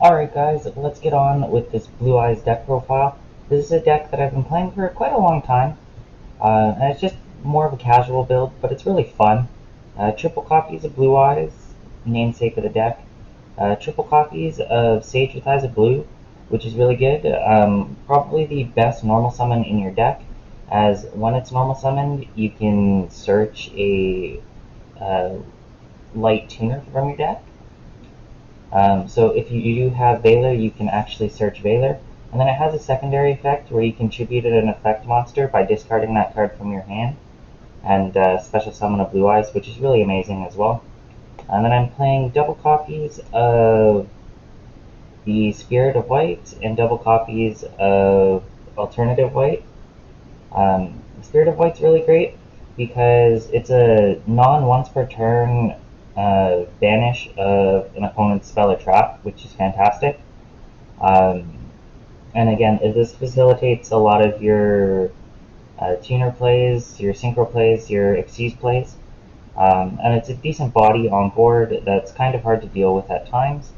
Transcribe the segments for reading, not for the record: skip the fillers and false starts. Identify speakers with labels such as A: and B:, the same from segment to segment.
A: Alright guys, let's get on with this Blue Eyes deck profile. This is a deck that I've been playing for quite a long time, and it's just more of a casual build, but it's really fun. Triple copies of Blue Eyes, namesake of the deck. Triple copies of Sage with Eyes of Blue, which is really good. Probably the best normal summon in your deck, as when it's normal summoned, you can search a uh, light tuner from your deck. So if you do have Veiler, you can actually search Veiler. And then it has a secondary effect where you contribute an effect monster by discarding that card from your hand and special summon a Blue Eyes, which is really amazing as well. And then I'm playing double copies of the Spirit of White and double copies of Alternative White. Spirit of White's really great because it's a non-once per turn banish of an opponent's spell or trap, which is fantastic. Um, and again, this facilitates a lot of your tuner plays, your synchro plays, your Xyz plays. And it's a decent body on board that's kind of hard to deal with at times.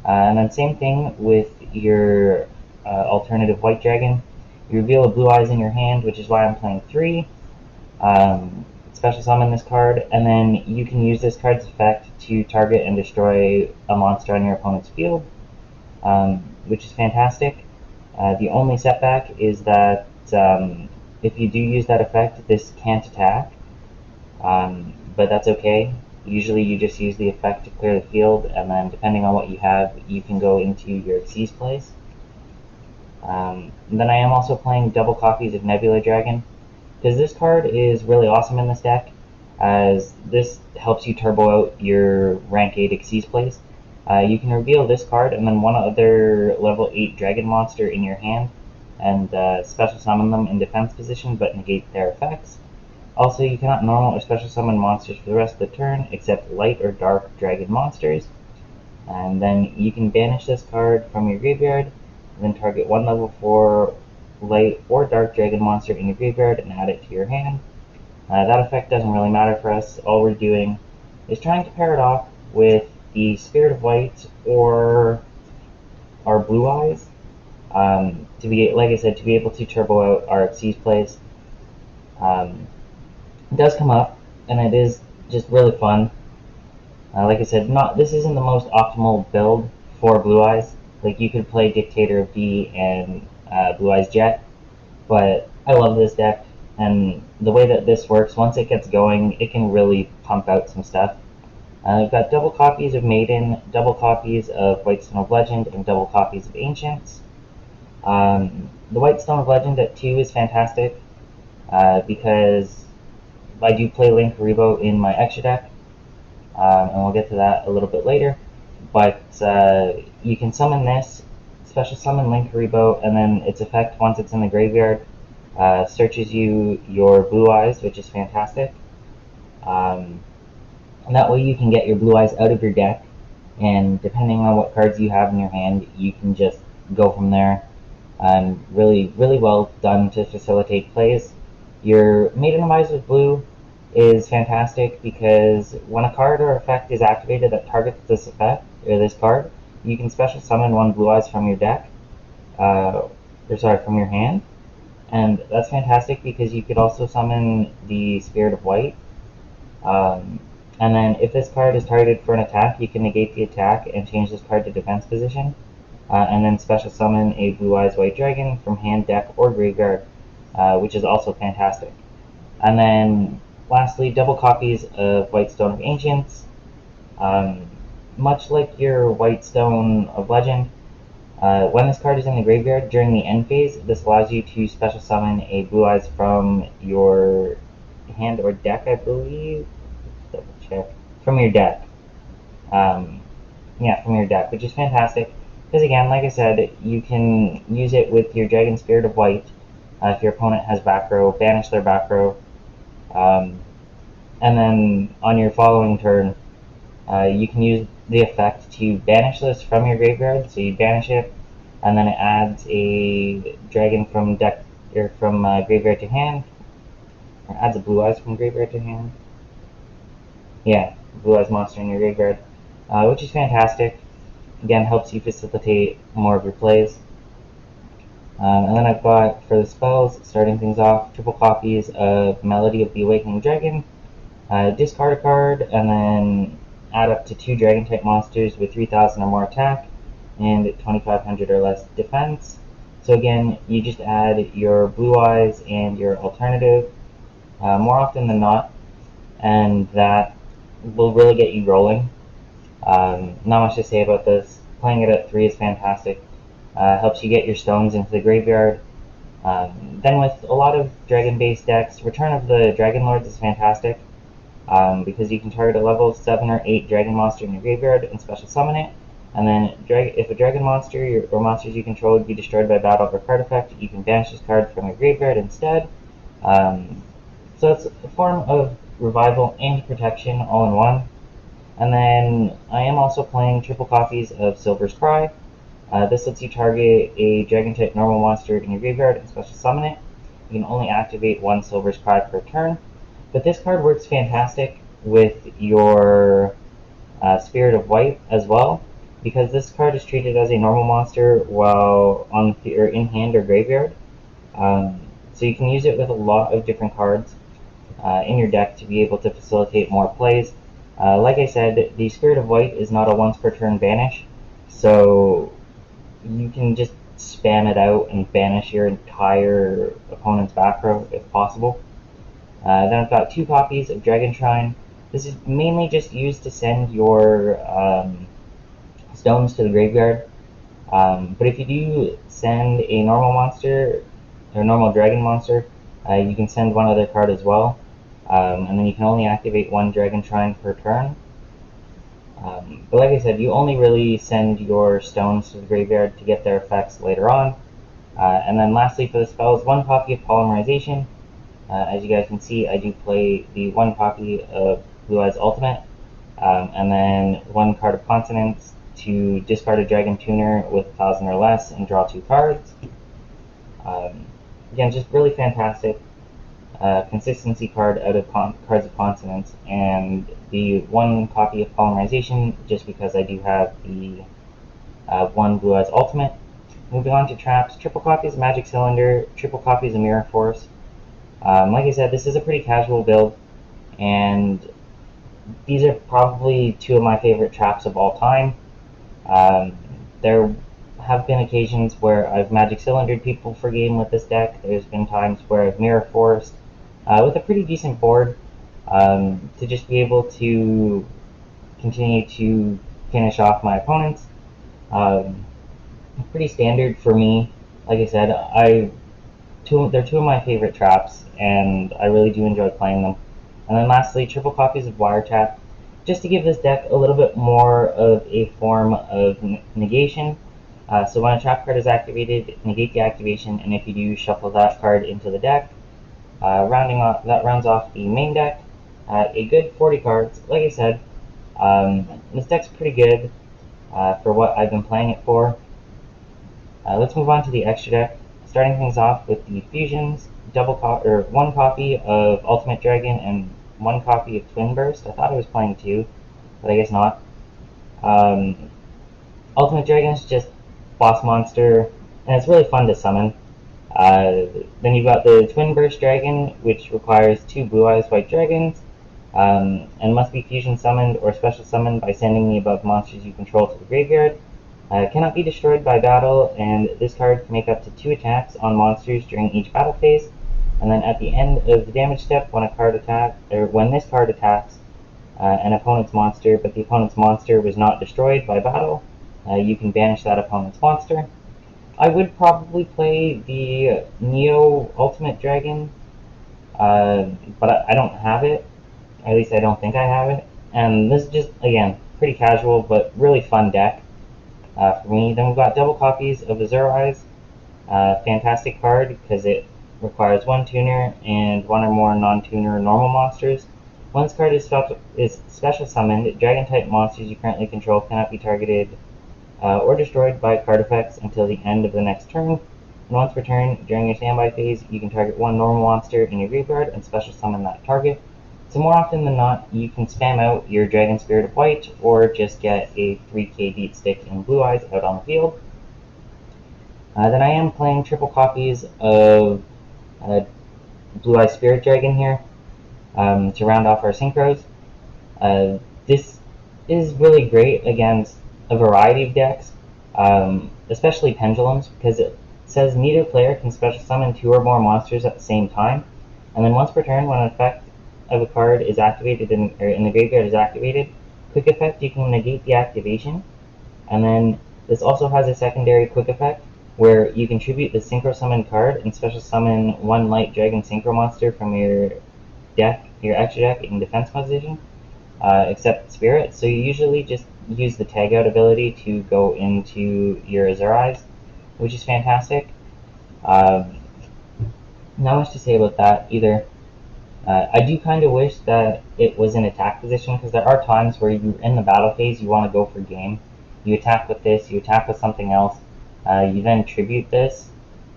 A: And then same thing with your alternative white dragon. You reveal a Blue Eyes in your hand, which is why I'm playing 3. Special summon this card, and then you can use this card's effect to target and destroy a monster on your opponent's field, which is fantastic. The only setback is that if you do use that effect, this can't attack, but that's okay. Usually you just use the effect to clear the field, and then depending on what you have, you can go into your Xyz plays. Then I am also playing double copies of Nebula Dragon, because this card is really awesome in this deck, as this helps you turbo out your rank 8 Xyz plays. You can reveal this card and then one other level 8 dragon monster in your hand, and special summon them in defense position but negate their effects. Also, you cannot normal or special summon monsters for the rest of the turn except light or dark dragon monsters. And then you can banish this card from your graveyard, and then target one level 4 light or dark dragon monster in your graveyard and add it to your hand. That effect doesn't really matter for us. All we're doing is trying to pair it off with the Spirit of White or our Blue Eyes, to be, like I said, to be able to turbo out our Xyz plays. It does come up, and it is just really fun. Like I said, this isn't the most optimal build for Blue Eyes. Like, you could play Dictator of D and Blue Eyes Jet, but I love this deck, and the way that this works, once it gets going, it can really pump out some stuff. I've got double copies of Maiden, double copies of White Stone of Legend, and double copies of Ancients. The White Stone of Legend at 2 is fantastic, because I do play Linkuriboh in my extra deck, and we'll get to that a little bit later. But you can summon this, special summon Linkuriboh, and then its effect, once it's in the graveyard, searches you your Blue Eyes, which is fantastic. And that way you can get your Blue Eyes out of your deck, and depending on what cards you have in your hand, you can just go from there. Really, really well done to facilitate plays. Your Maiden of Eyes with Blue is fantastic because when a card or effect is activated that targets this effect, or this card, you can special summon one Blue Eyes from your deck, from your hand, and that's fantastic because you could also summon the Spirit of White. And then if this card is targeted for an attack, you can negate the attack and change this card to defense position, and then special summon a Blue Eyes White Dragon from hand, deck, or graveyard, which is also fantastic. And then lastly, double copies of White Stone of Ancients. Much like your White Stone of Legend, when this card is in the graveyard during the end phase, this allows you to special summon a Blue Eyes from your hand or deck, I believe. Double check. From your deck. From your deck, which is fantastic. Because again, like I said, you can use it with your Dragon Spirit of White. If your opponent has back row, banish their back row. And then on your following turn, you can use the effect to banish this from your graveyard. So you banish it, and then it adds a dragon from deck or from graveyard to hand, or adds a Blue Eyes from graveyard to hand. Yeah, Blue Eyes monster in your graveyard, which is fantastic. Again, helps you facilitate more of your plays. And then I've got, for the spells, starting things off, triple copies of Melody of the Awakening Dragon, discard a card, and then add up to 2 Dragon-type monsters with 3,000 or more attack and 2,500 or less defense. So again, you just add your Blue Eyes and your alternative more often than not, and that will really get you rolling. Not much to say about this. Playing it at 3 is fantastic. Helps you get your stones into the graveyard. Then with a lot of dragon-based decks, Return of the Dragon Lords is fantastic because you can target a level 7 or 8 dragon monster in your graveyard and special summon it. And then if a dragon monster or monsters you control would be destroyed by battle or card effect, you can banish this card from your graveyard instead. So it's a form of revival and protection all in one. And then I am also playing triple copies of Silver's Cry. This lets you target a dragon-type normal monster in your graveyard and special summon it. You can only activate 1 Silver's Cry per turn. But this card works fantastic with your Spirit of White as well, because this card is treated as a normal monster while in hand or graveyard. So you can use it with a lot of different cards in your deck to be able to facilitate more plays. Like I said, the Spirit of White is not a once per turn banish, so you can just spam it out and banish your entire opponent's back row if possible. Then I've got 2 copies of Dragon Shrine. This is mainly just used to send your stones to the graveyard. But if you do send a normal monster, or normal dragon monster, you can send one other card as well. And then you can only activate 1 Dragon Shrine per turn. But like I said, you only really send your stones to the graveyard to get their effects later on. And then lastly for the spells, 1 copy of Polymerization. As you guys can see, I do play the 1 copy of Blue Eyes Ultimate, and then 1 card of Consonance to discard a Dragon Tuner with 1,000 or less and draw 2 cards. Again, just really fantastic consistency card out of cards of Consonance, and the 1 copy of Polymerization just because I do have the 1 Blue Eyes Ultimate. Moving on to traps, triple copies of Magic Cylinder, triple copies of Mirror Force. Like I said, this is a pretty casual build, and these are probably 2 of my favorite traps of all time. There have been occasions where I've Magic Cylindered people for game with this deck. There's been times where I've Mirror Forced with a pretty decent board to just be able to continue to finish off my opponents. Pretty standard for me. Like I said, they're 2 of my favorite traps, and I really do enjoy playing them. And then lastly, triple copies of Wiretap, just to give this deck a little bit more of a form of negation. So when a trap card is activated, negate the activation, and if you do, shuffle that card into the deck. That rounds off the main deck. A good 40 cards. Like I said, this deck's pretty good for what I've been playing it for. Let's move on to the extra deck. Starting things off with the fusions, 1 copy of Ultimate Dragon and 1 copy of Twin Burst. I thought I was playing 2, but I guess not. Ultimate Dragon is just boss monster, and it's really fun to summon. Then you've got the Twin Burst Dragon, which requires 2 Blue Eyes White Dragons, and must be fusion summoned or special summoned by sending the above monsters you control to the graveyard. Cannot be destroyed by battle, and this card can make up to 2 attacks on monsters during each battle phase. And then at the end of the damage step, when this card attacks an opponent's monster, but the opponent's monster was not destroyed by battle, you can banish that opponent's monster. I would probably play the Neo Ultimate Dragon, but I don't have it. At least I don't think I have it. And this is just, again, pretty casual, but really fun deck. For me. Then we've got double copies of Azure Eyes. Fantastic card because it requires 1 tuner and 1 or more non-tuner normal monsters. Once card is special summoned, dragon-type monsters you currently control cannot be targeted or destroyed by card effects until the end of the next turn. And once per turn, during your standby phase, you can target 1 normal monster in your graveyard and special summon that target. So more often than not, you can spam out your Dragon Spirit of White, or just get a 3k beat stick in Blue Eyes out on the field. Then I am playing triple copies of Blue Eyes Spirit Dragon here to round off our synchros. This is really great against a variety of decks, especially pendulums, because it says neither player can special summon 2 or more monsters at the same time, and then once per turn, when an effect of a card is activated or in the graveyard is activated, quick effect, you can negate the activation. And then this also has a secondary quick effect where you contribute the synchro summon card and special summon 1 light dragon synchro monster from your deck, your extra deck in defense position, except spirit. So you usually just use the tag out ability to go into your Azure Eyes, which is fantastic. Not much to say about that either. I do kind of wish that it was in attack position, because there are times where you're in the battle phase, you want to go for game. You attack with this, you attack with something else, you then tribute this,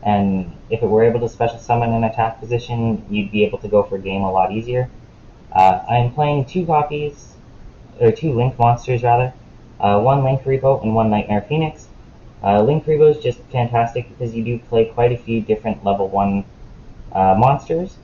A: and if it were able to special summon in attack position, you'd be able to go for game a lot easier. I am playing 2 Link monsters rather, 1 Link Repo and 1 Nightmare Phoenix. Link Repo is just fantastic because you do play quite a few different level 1 monsters.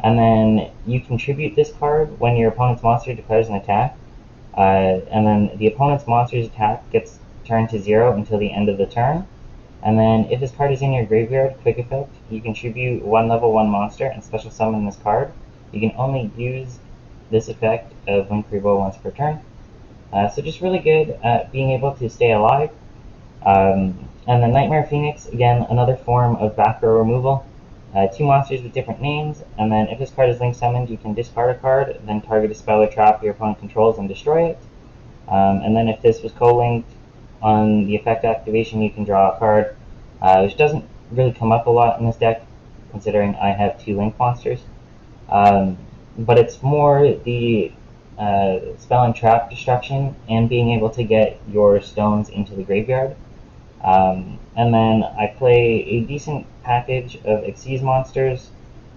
A: And then you contribute this card when your opponent's monster declares an attack. And then the opponent's monster's attack gets turned to 0 until the end of the turn. And then if this card is in your graveyard, quick effect, you contribute 1 level 1 monster and special summon this card. You can only use this effect of Link Revo once per turn. So just really good at being able to stay alive. And the Nightmare Phoenix, again, another form of back row removal. 2 monsters with different names, and then if this card is link summoned, you can discard a card, then target a spell or trap your opponent controls and destroy it. And then if this was co-linked on the effect activation, you can draw a card, which doesn't really come up a lot in this deck, considering I have 2 link monsters. But it's more the spell and trap destruction and being able to get your stones into the graveyard. And then I play a decent package of Xyz monsters,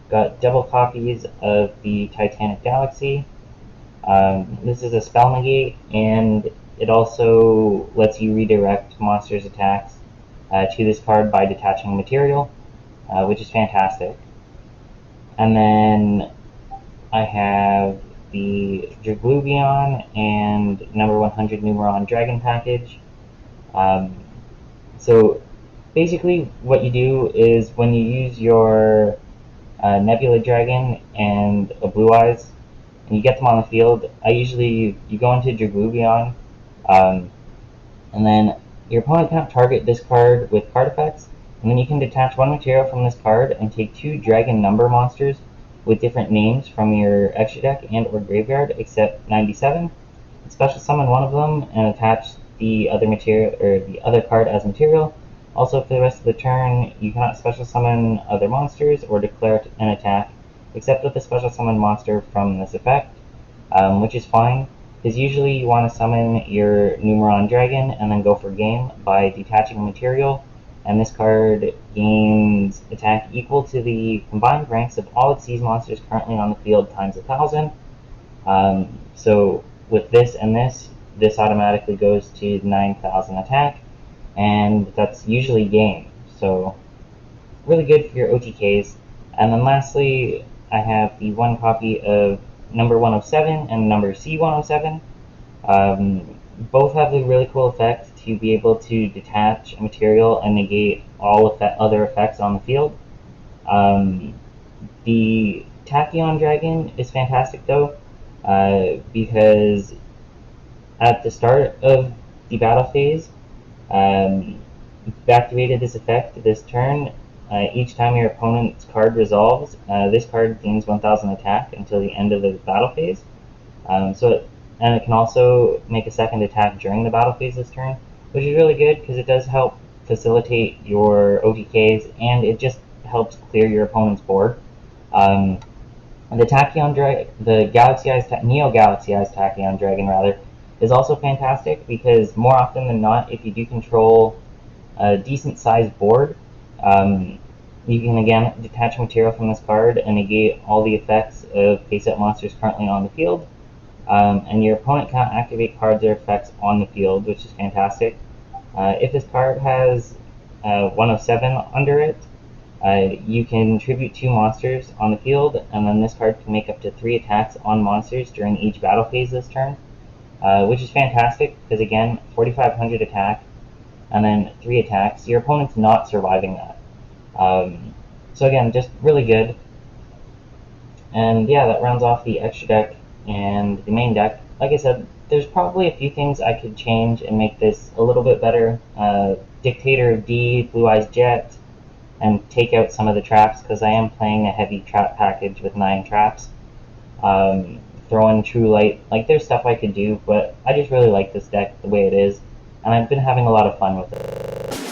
A: got double copies of the Titanic Galaxy. This is a spell negate, and it also lets you redirect monsters' attacks to this card by detaching material, which is fantastic. And then I have the Dragluvion and number 100 Numeron Dragon package. So basically what you do is when you use your Nebula Dragon and a Blue Eyes, and you get them on the field, you go into Dragluvion, and then your opponent cannot target this card with card effects, and then you can detach 1 material from this card and take 2 Dragon number monsters with different names from your extra deck and or graveyard except 97, and special summon 1 of them and attach the other material or the other card as material. Also, for the rest of the turn, you cannot special summon other monsters or declare an attack except with a special summon monster from this effect, which is fine, because usually you want to summon your Numeron Dragon and then go for game by detaching a material, and this card gains attack equal to the combined ranks of all Xyz monsters currently on the field times 1,000. So with this and this automatically goes to 9,000 attack, and that's usually game. So really good for your OTKs. And then lastly, I have the 1 copy of number 107 and number C107. Both have the really cool effect to be able to detach a material and negate all other effects on the field. The Tachyon Dragon is fantastic though, because at the start of the battle phase, activated this effect this turn. Each time your opponent's card resolves, this card gains 1,000 attack until the end of the battle phase. And it can also make a second attack during the battle phase this turn, which is really good because it does help facilitate your OTKs, and it just helps clear your opponent's board. The Neo Galaxy Eyes Tachyon Dragon rather is also fantastic because more often than not, if you do control a decent sized board, You can again detach material from this card and negate all the effects of face-up monsters currently on the field. And your opponent can't activate cards or effects on the field, which is fantastic. If this card has 107 under it, you can tribute 2 monsters on the field, and then this card can make up to 3 attacks on monsters during each battle phase this turn, which is fantastic because again, 4,500 attack, and then 3 attacks. Your opponent's not surviving that. So again, just really good. And yeah, that rounds off the extra deck and the main deck. Like I said, there's probably a few things I could change and make this a little bit better. Dictator of D, Blue Eyes Jet, and take out some of the traps because I am playing a heavy trap package with 9 traps. Throw in True Light. Like, there's stuff I could do, but I just really like this deck the way it is, and I've been having a lot of fun with it.